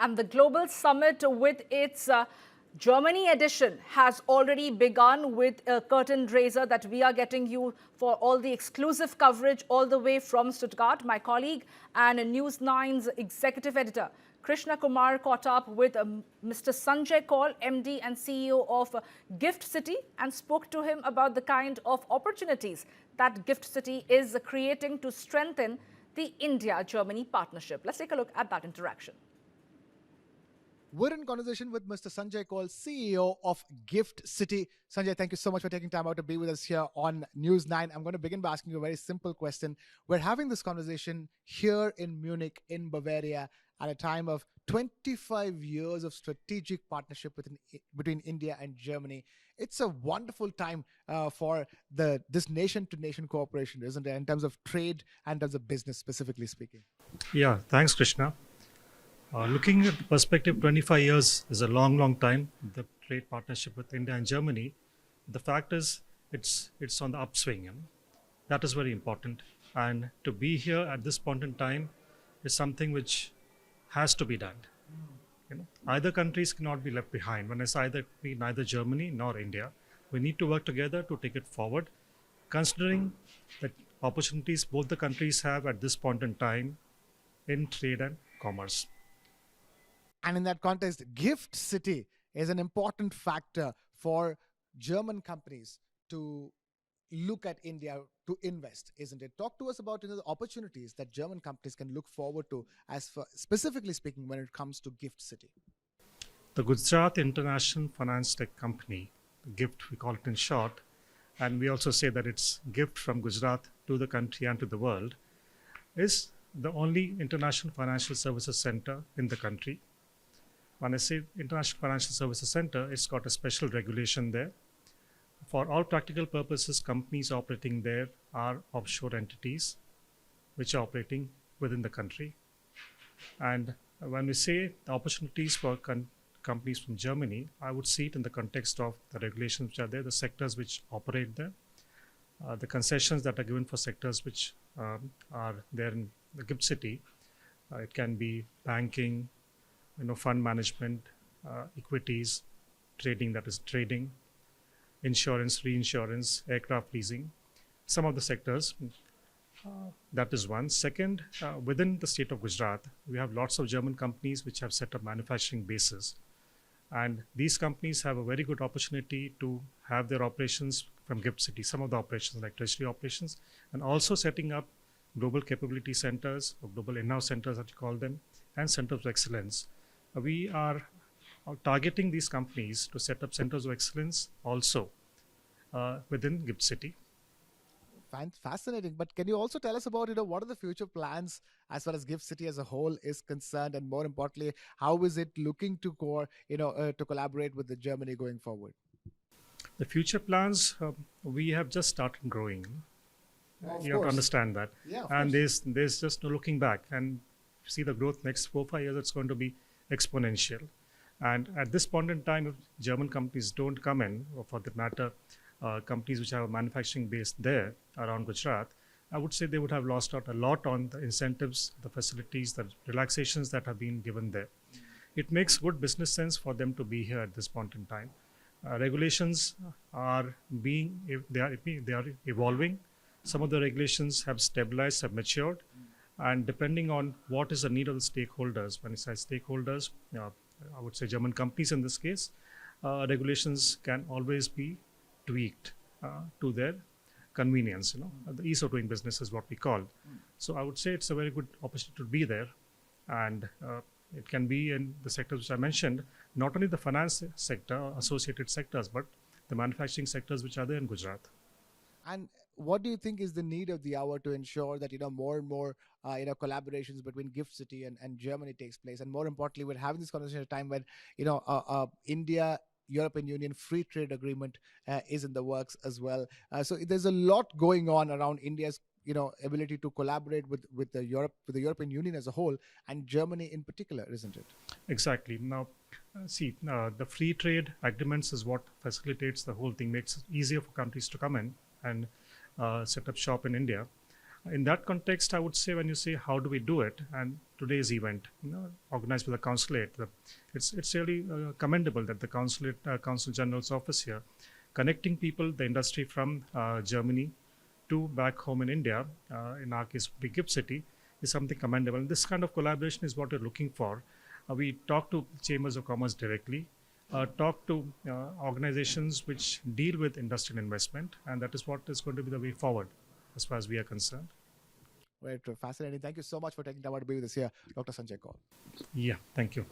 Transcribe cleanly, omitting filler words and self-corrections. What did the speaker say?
And the Global Summit with its Germany edition has already begun with a curtain raiser that we are getting you for all the exclusive coverage all the way from Stuttgart. My colleague and News9's executive editor, Krishna Kumar, caught up with Mr. Sanjay Kaul, MD and CEO of Gift City, and spoke to him about the kind of opportunities that Gift City is creating to strengthen the India-Germany partnership. Let's take a look at that interaction. We're in conversation with Mr. Sanjay Kaul, CEO of Gift City. Sanjay, thank you so much for taking time out to be with us here on News9. I'm going to begin by asking you a very simple question. We're having this conversation here in Munich, in Bavaria, at a time of 25 years of strategic partnership between India and Germany. It's a wonderful time for this nation-to-nation cooperation, isn't it, in terms of trade and in terms of business, specifically speaking? Yeah, thanks, Krishna. Looking at the perspective, 25 years is a long time, the trade partnership with India and Germany. The fact is, it's on the upswing. That is very important. And to be here at this point in time is something which has to be done. Either countries cannot be left behind. When I say neither Germany nor India, we need to work together to take it forward, considering the opportunities both the countries have at this point in time in trade and commerce. And in that context, Gift City is an important factor for German companies to look at India to invest, isn't it? Talk to us about the opportunities that German companies can look forward to, specifically speaking, when it comes to Gift City. The Gujarat International Finance Tech Company, GIFT, we call it in short, and we also say that it's gift from Gujarat to the country and to the world, is the only international financial services center in the country. When I say International Financial Services Center, it's got a special regulation there. For all practical purposes, companies operating there are offshore entities which are operating within the country. And when we say the opportunities for companies from Germany, I would see it in the context of the regulations which are there, the sectors which operate there, the concessions that are given for sectors which are there in the Gift City. It can be banking, fund management, equities, trading, that is trading, insurance, reinsurance, aircraft leasing, some of the sectors. That is one. Second, within the state of Gujarat, we have lots of German companies which have set up manufacturing bases. And these companies have a very good opportunity to have their operations from Gift City, some of the operations like treasury operations, and also setting up global capability centers or global in-house centers, that you call them, and centers of excellence. We are targeting these companies to set up centers of excellence also within Gift City. Fascinating. But can you also tell us about, what are the future plans as far as Gift City as a whole is concerned, and more importantly, how is it looking to to collaborate with the Germany going forward? The future plans, we have just started growing. You have to understand that. Yeah, and there's just no looking back. And see the growth next 4-5 years, it's going to be exponential. And at this point in time, if German companies don't come in, or for that matter, companies which have a manufacturing base there around Gujarat, I would say they would have lost out a lot on the incentives, the facilities, the relaxations that have been given there. It makes good business sense for them to be here at this point in time. Regulations are they are evolving. Some of the regulations have stabilized, have matured, and depending on what is the need of the stakeholders, when I say stakeholders, I would say German companies in this case, regulations can always be tweaked to their convenience. The ease of doing business is what we call. So I would say it's a very good opportunity to be there, and it can be in the sectors which I mentioned, not only the finance sector, associated sectors, but the manufacturing sectors which are there in Gujarat. And what do you think is the need of the hour to ensure that more and more collaborations between Gift City and Germany takes place? And more importantly, we're having this conversation at a time when India European Union free trade agreement is in the works as well. So there's a lot going on around India's ability to collaborate with the European Union as a whole, and Germany in particular, isn't it? Exactly. Now, the free trade agreements is what facilitates the whole thing, makes it easier for countries to come in and set up shop in India. In that context, I would say when you say how do we do it, and today's event, organized by the consulate, it's really commendable that the Consul General's office here, connecting people, the industry from Germany to back home in India, in our case, Big Gift City, is something commendable. And this kind of collaboration is what we're looking for. We talk to chambers of commerce directly, talk to organizations which deal with industrial investment, and that is what is going to be the way forward as far as we are concerned. Right, fascinating. Thank you so much for taking time out to be with us here, Dr. Sanjay Kaul. Yeah, thank you.